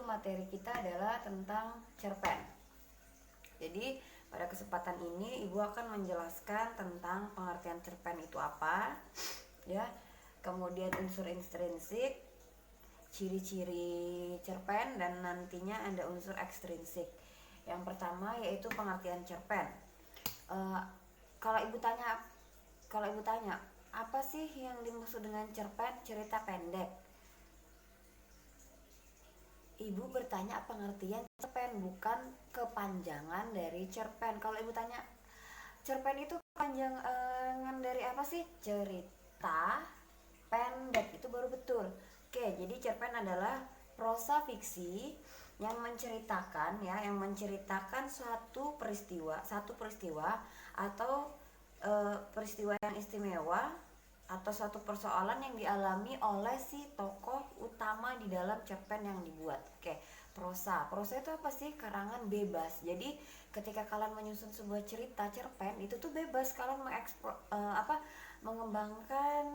materi kita adalah tentang cerpen. Jadi pada kesempatan ini Ibu akan menjelaskan tentang pengertian cerpen itu apa, ya. Kemudian unsur intrinsik, ciri-ciri cerpen, dan nantinya ada unsur ekstrinsik. Yang pertama yaitu pengertian cerpen. Kalau ibu tanya apa sih yang dimaksud dengan cerpen, cerita pendek? Ibu bertanya pengertian cerpen, bukan kepanjangan dari cerpen. Kalau ibu tanya cerpen itu kepanjangan dari apa sih? Cerita pendek, itu baru betul. Oke, jadi cerpen adalah prosa fiksi yang menceritakan suatu peristiwa atau peristiwa yang istimewa atau suatu persoalan yang dialami oleh si tokoh utama di dalam cerpen yang dibuat. Oke, prosa itu apa sih? Karangan bebas. Jadi ketika kalian menyusun sebuah cerita cerpen, itu tuh bebas, kalian mengembangkan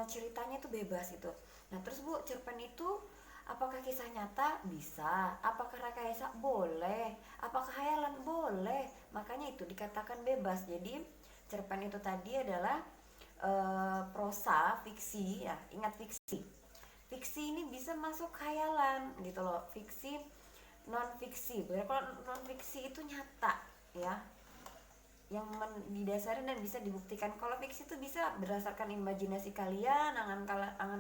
ceritanya itu bebas itu. Nah terus Bu, cerpen itu apakah kisah nyata? Bisa. Apakah rekayasa? Boleh. Apakah khayalan? Boleh. Makanya itu dikatakan bebas. Jadi cerpen itu tadi adalah prosa fiksi, ya. Ingat fiksi ini bisa masuk khayalan gitu loh. Fiksi non fiksi, kalau non fiksi itu nyata, ya, yang didasari dan bisa dibuktikan. Kalau fiksi itu bisa berdasarkan imajinasi kalian, angan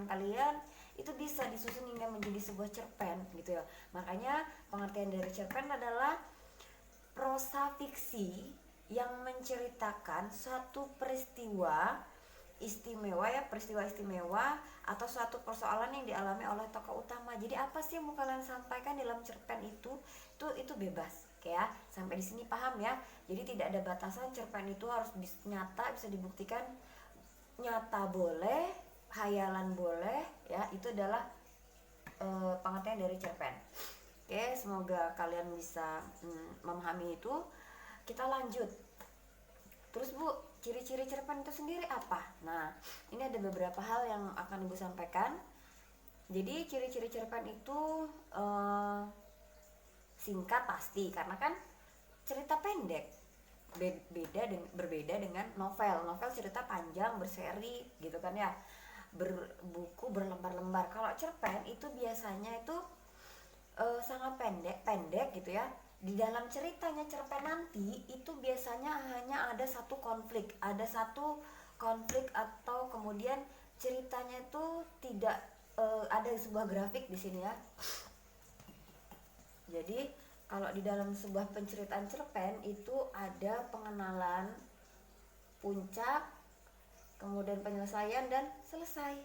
kalian, itu bisa disusun hingga menjadi sebuah cerpen gitu ya. Makanya pengertian dari cerpen adalah prosa fiksi yang menceritakan suatu peristiwa istimewa atau suatu persoalan yang dialami oleh tokoh utama. Jadi apa sih yang mau kalian sampaikan dalam cerpen itu bebas. Oke ya, sampai di sini paham ya. Jadi tidak ada batasan, cerpen itu harus nyata, bisa dibuktikan, nyata boleh, khayalan boleh, ya. Itu adalah pengertian dari cerpen. Oke, semoga kalian bisa memahami itu. Kita lanjut. Terus Bu, ciri-ciri cerpen itu sendiri apa? Nah, ini ada beberapa hal yang akan Ibu sampaikan. Jadi ciri-ciri cerpen itu singkat pasti, karena kan cerita pendek. Berbeda dengan novel. Novel cerita panjang, berseri gitu kan ya, berbuku berlembar-lembar. Kalau cerpen itu biasanya itu sangat pendek gitu ya. Di dalam ceritanya cerpen nanti itu biasanya hanya ada satu konflik atau kemudian ceritanya itu tidak ada sebuah grafik di sini ya. Jadi kalau di dalam sebuah penceritaan cerpen itu ada pengenalan, puncak, kemudian penyelesaian dan selesai.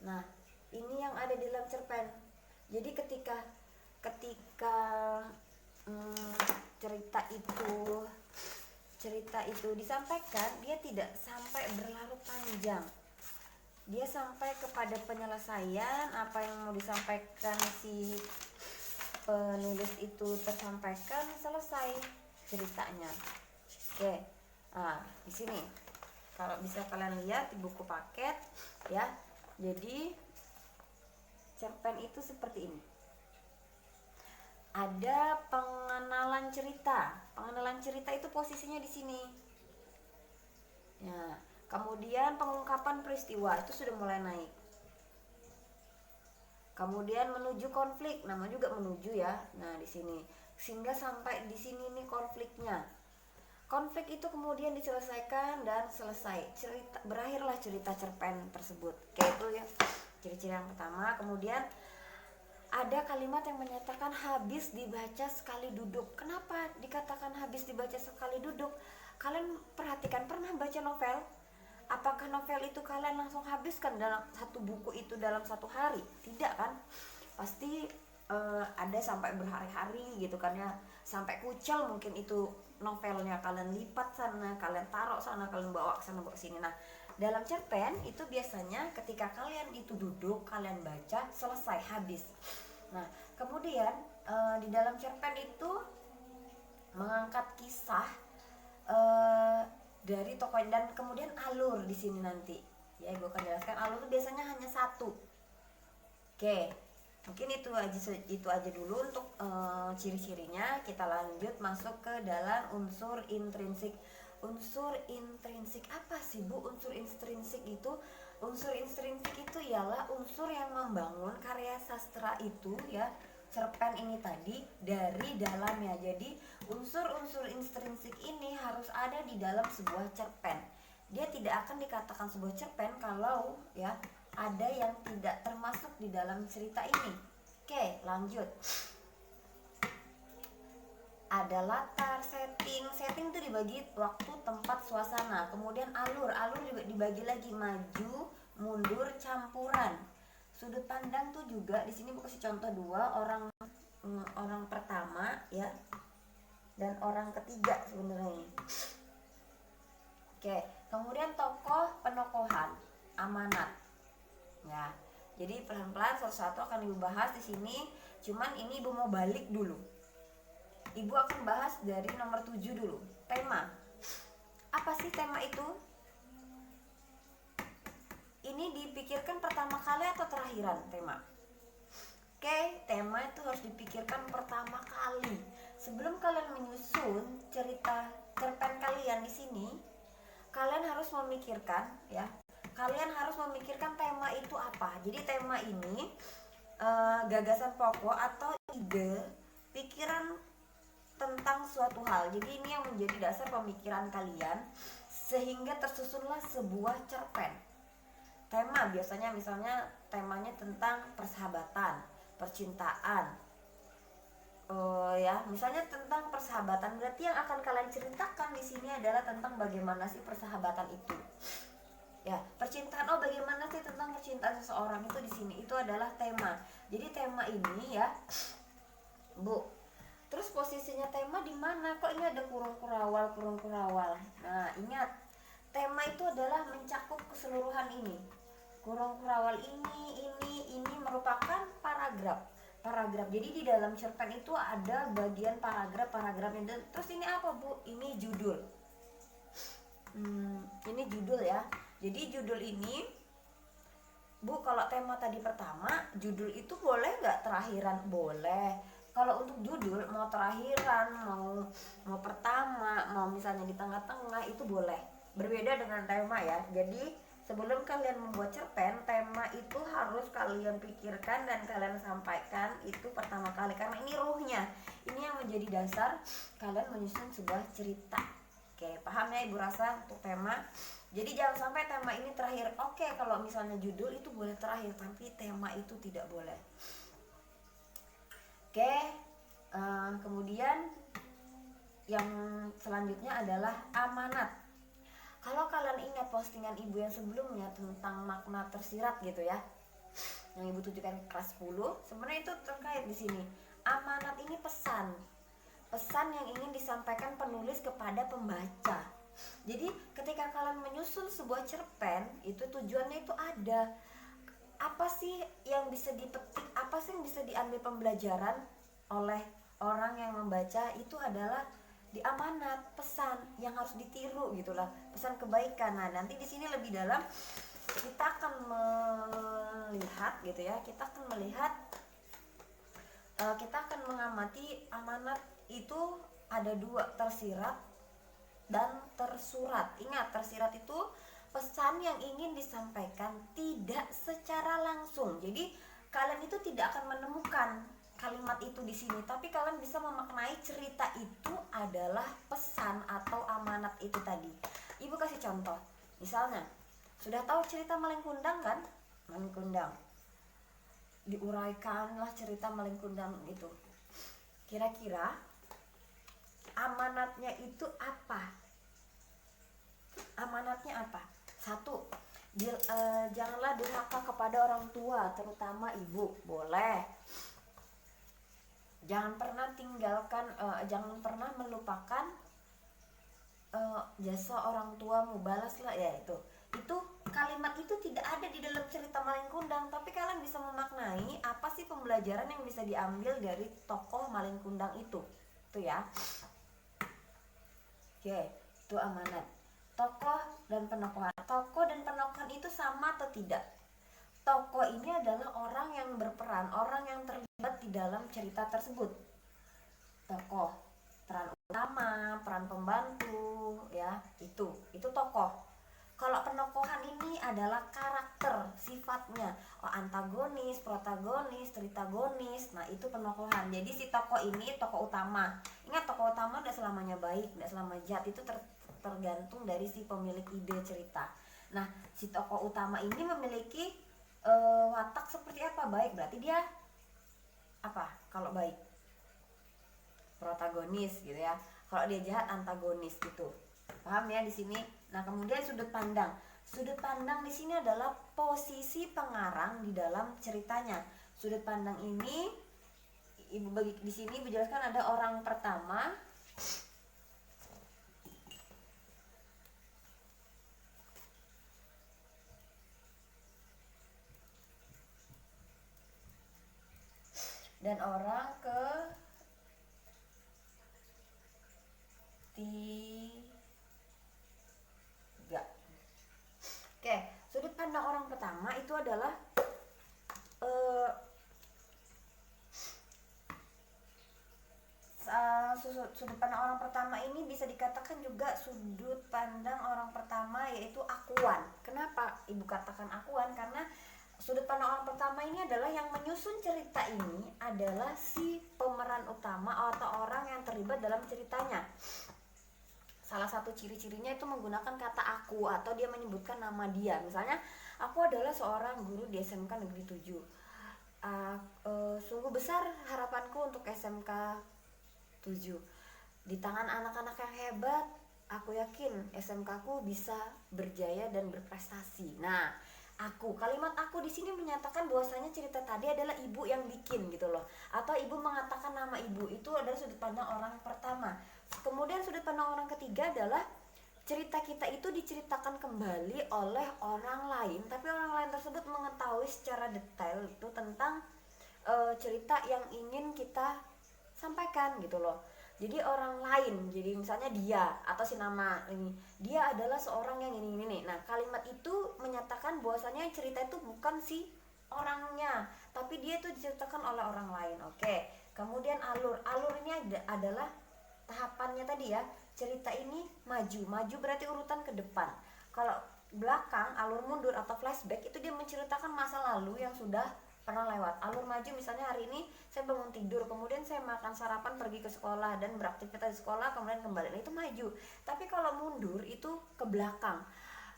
Nah, ini yang ada di dalam cerpen. Jadi ketika cerita itu disampaikan, dia tidak sampai berlarut panjang. Dia sampai kepada penyelesaian, apa yang mau disampaikan si penulis itu tersampaikan, selesai ceritanya. Oke. Nah, di sini kalau bisa kalian lihat di buku paket ya. Jadi cerpen itu seperti ini. Ada pengenalan cerita. Pengenalan cerita itu posisinya di sini. Ya, kemudian pengungkapan peristiwa itu sudah mulai naik. Kemudian menuju konflik, nama juga menuju ya. Nah, di sini sehingga sampai di sini nih konfliknya. Konflik itu kemudian diselesaikan dan selesai. Berakhirlah cerita cerpen tersebut. Kayak itu ya. Ciri-ciri yang pertama. Kemudian ada kalimat yang menyatakan habis dibaca sekali duduk. Kenapa dikatakan habis dibaca sekali duduk? Kalian perhatikan, pernah baca novel? Apakah novel itu kalian langsung habiskan dalam satu buku itu dalam satu hari? Tidak kan? Pasti ada sampai berhari-hari gitu kan ya. Sampai kucel mungkin itu novelnya, kalian lipat sana, kalian taruh sana, kalian bawa ke sana, bawa sini. Nah, dalam cerpen itu biasanya ketika kalian itu duduk, kalian baca, selesai, habis. Nah, kemudian di dalam cerpen itu mengangkat kisah dari tokoh dan kemudian alur di sini nanti. Ya, gue akan jelaskan alur itu biasanya hanya satu. Oke. Mungkin itu aja dulu untuk ciri-cirinya. Kita lanjut masuk ke dalam unsur intrinsik. Unsur intrinsik apa sih Bu? Unsur intrinsik itu ialah unsur yang membangun karya sastra itu ya, cerpen ini tadi dari dalamnya. Jadi unsur-unsur intrinsik ini harus ada di dalam sebuah cerpen. Dia tidak akan dikatakan sebuah cerpen kalau ya ada yang tidak termasuk di dalam cerita ini. Oke, lanjut. Ada latar, setting itu dibagi waktu, tempat, suasana. Kemudian alur juga dibagi lagi maju, mundur, campuran. Sudut pandang tuh juga di sini kasih contoh dua, orang pertama ya dan orang ketiga sebenarnya. Oke, kemudian tokoh, penokohan, amanat. Ya, jadi pelan-pelan satu-satu akan Ibu bahas di sini. Cuman ini Ibu mau balik dulu. Ibu akan bahas dari nomor 7 dulu. Tema. Apa sih tema itu? Ini dipikirkan pertama kali atau terakhiran tema? Oke, tema itu harus dipikirkan pertama kali. Sebelum kalian menyusun cerita cerpen kalian di sini, kalian harus memikirkan ya. Kalian harus memikirkan tema itu apa. Jadi tema ini gagasan pokok atau ide, pikiran tentang suatu hal. Jadi ini yang menjadi dasar pemikiran kalian sehingga tersusunlah sebuah cerpen. Tema biasanya misalnya temanya tentang persahabatan, percintaan. Ya, misalnya tentang persahabatan, berarti yang akan kalian ceritakan di sini adalah tentang bagaimana sih persahabatan itu. Ya, percintaan, bagaimana sih tentang percintaan seseorang itu di sini. Itu adalah tema. Jadi tema ini ya, Bu. Terus posisinya tema di mana? Kok ini ada kurung kurawal? Nah, ingat, tema itu adalah mencakup keseluruhan ini. Kurung kurawal ini merupakan paragraf. Jadi di dalam cerpen itu ada bagian paragrafnya. Terus ini apa, Bu? Ini judul. Ini judul ya. Jadi judul ini, Bu, kalau tema tadi pertama, judul itu boleh nggak terakhiran? Boleh. Kalau untuk judul mau terakhiran, mau pertama, mau misalnya di tengah-tengah, itu boleh. Berbeda dengan tema ya. Jadi sebelum kalian membuat cerpen, tema itu harus kalian pikirkan dan kalian sampaikan itu pertama kali, karena ini ruhnya. Ini yang menjadi dasar kalian menyusun sebuah cerita. Oke, paham ya Ibu rasa untuk tema? Jadi jangan sampai tema ini terakhir. Oke, kalau misalnya judul itu boleh terakhir, tapi tema itu tidak boleh. Oke, kemudian yang selanjutnya adalah amanat. Kalau kalian ingat postingan Ibu yang sebelumnya tentang makna tersirat gitu ya, yang Ibu tunjukkan kelas 10, sebenarnya itu terkait di sini. Amanat ini pesan yang ingin disampaikan penulis kepada pembaca. Jadi ketika kalian menyusun sebuah cerpen, itu tujuannya itu ada. Apa sih yang bisa dipetik, apa sih yang bisa diambil pembelajaran oleh orang yang membaca, itu adalah di amanat, pesan yang harus ditiru gitulah, pesan kebaikan. Nah, nanti di sini lebih dalam kita akan melihat gitu ya, kita akan mengamati amanat itu ada dua, tersirat dan tersurat. Ingat, tersirat itu pesan yang ingin disampaikan tidak secara langsung. Jadi kalian itu tidak akan menemukan kalimat itu di sini, tapi kalian bisa memaknai cerita itu adalah pesan atau amanat itu tadi. Ibu kasih contoh. Misalnya, sudah tahu cerita Malin Kundang kan? Malin Kundang. Diuraikanlah cerita Malin Kundang itu. Kira-kira amanatnya itu apa? Amanatnya apa? 1, janganlah durhaka kepada orang tua, terutama ibu. Boleh. Jangan pernah melupakan jasa orang tuamu, balaslah ya itu. Itu kalimat itu tidak ada di dalam cerita Malin Kundang, tapi kalian bisa memaknai apa sih pembelajaran yang bisa diambil dari tokoh Malin Kundang itu. Itu ya. Oke, itu amanat. Tokoh dan penokohan. Tokoh dan penokohan itu sama atau tidak? tokoh ini adalah orang yang berperan, orang yang terlibat di dalam cerita tersebut. Tokoh, peran utama, peran pembantu, ya, itu tokoh. Kalau penokohan ini adalah karakter, sifatnya, antagonis, protagonis, tritagonis. Nah, itu penokohan. Jadi si tokoh ini tokoh utama. Ingat, tokoh utama tidak selamanya baik, tidak selamanya jahat. Itu tergantung dari si pemilik ide cerita. Nah, si tokoh utama ini memiliki watak seperti apa? Baik berarti dia apa? Kalau baik protagonis gitu ya. Kalau dia jahat antagonis gitu. Paham ya di sini? Nah, kemudian sudut pandang. Sudut pandang di sini adalah posisi pengarang di dalam ceritanya. Sudut pandang ini Ibu bagi di sini Ibu jelaskan ada orang pertama, dan orang ketiga. Oke, sudut pandang orang pertama itu adalah sudut pandang orang pertama ini bisa dikatakan juga sudut pandang orang pertama, yaitu akuan. Kenapa Ibu katakan akuan? Karena sudut pandang orang pertama ini adalah yang menyusun cerita ini adalah si pemeran utama atau orang yang terlibat dalam ceritanya. Salah satu ciri-cirinya itu menggunakan kata aku atau dia menyebutkan nama dia. Misalnya, aku adalah seorang guru di SMK Negeri 7. Sungguh besar harapanku untuk SMK 7. Di tangan anak-anak yang hebat, aku yakin SMK ku bisa berjaya dan berprestasi. Nah, kalimat aku di sini menyatakan bahwasanya cerita tadi adalah ibu yang bikin gitu loh. Atau ibu mengatakan nama ibu, itu adalah sudut pandang orang pertama. Kemudian sudut pandang orang ketiga adalah cerita kita itu diceritakan kembali oleh orang lain, tapi orang lain tersebut mengetahui secara detail itu tentang cerita yang ingin kita sampaikan gitu loh. Jadi orang lain, jadi misalnya dia atau si nama ini, dia adalah seorang yang ini. Nah, kalimat itu menyatakan bahwasanya cerita itu bukan si orangnya, tapi dia itu diceritakan oleh orang lain. Oke. Kemudian alur ini adalah tahapannya tadi ya. Cerita ini maju berarti urutan ke depan. Kalau belakang, alur mundur atau flashback itu dia menceritakan masa lalu yang sudah pernah lewat. Alur maju misalnya hari ini saya bangun tidur, kemudian saya makan sarapan, pergi ke sekolah dan beraktivitas di sekolah, kemudian kembali. Nah, itu maju. Tapi kalau mundur itu ke belakang.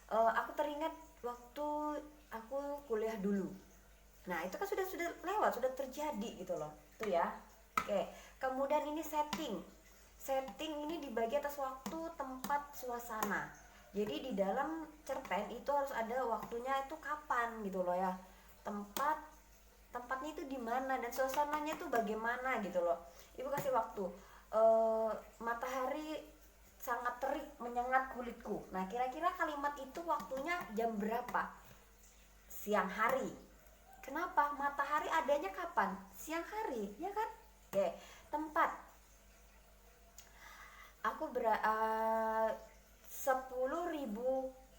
Aku teringat waktu aku kuliah dulu. Nah, itu kan sudah lewat, sudah terjadi gitu loh. Itu ya. Oke. Kemudian ini setting. Setting ini dibagi atas waktu, tempat, suasana. Jadi di dalam cerpen itu harus ada waktunya itu kapan gitu loh ya. Tempatnya itu di mana dan suasananya itu bagaimana gitu loh. Ibu kasih waktu. Matahari sangat terik menyengat kulitku. Nah, kira-kira kalimat itu waktunya jam berapa? Siang hari. Kenapa? Matahari adanya kapan? Siang hari, ya kan? Oke, tempat. Aku 10.000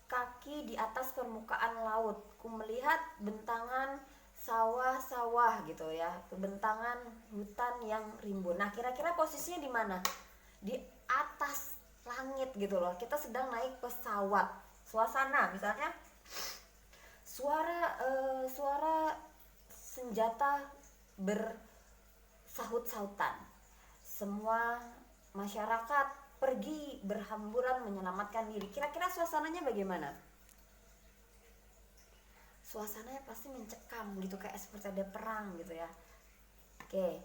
kaki di atas permukaan laut. Ku melihat bentangan sawah-sawah gitu ya, bentangan hutan yang rimbun. Nah, kira-kira posisinya di mana? Di atas langit gitu loh. Kita sedang naik pesawat. Suasana misalnya suara senjata bersahut-sahutan. Semua masyarakat pergi berhamburan menyelamatkan diri. Kira-kira suasananya bagaimana? Suasananya pasti mencekam gitu, kayak seperti ada perang gitu ya. Oke.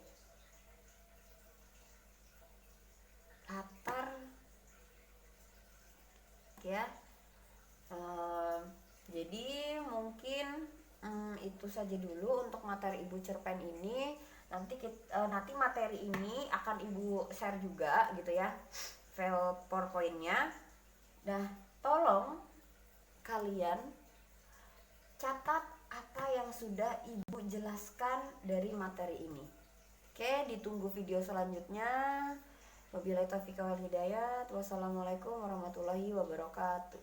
Latar ya. Jadi mungkin itu saja dulu untuk materi Ibu cerpen ini. Nanti materi ini akan Ibu share juga gitu ya, file PowerPoint-nya. Nah, tolong kalian catat apa yang sudah Ibu jelaskan dari materi ini. Oke, ditunggu video selanjutnya. Wabillahi taufiq wal hidayah. Wassalamualaikum warahmatullahi wabarakatuh.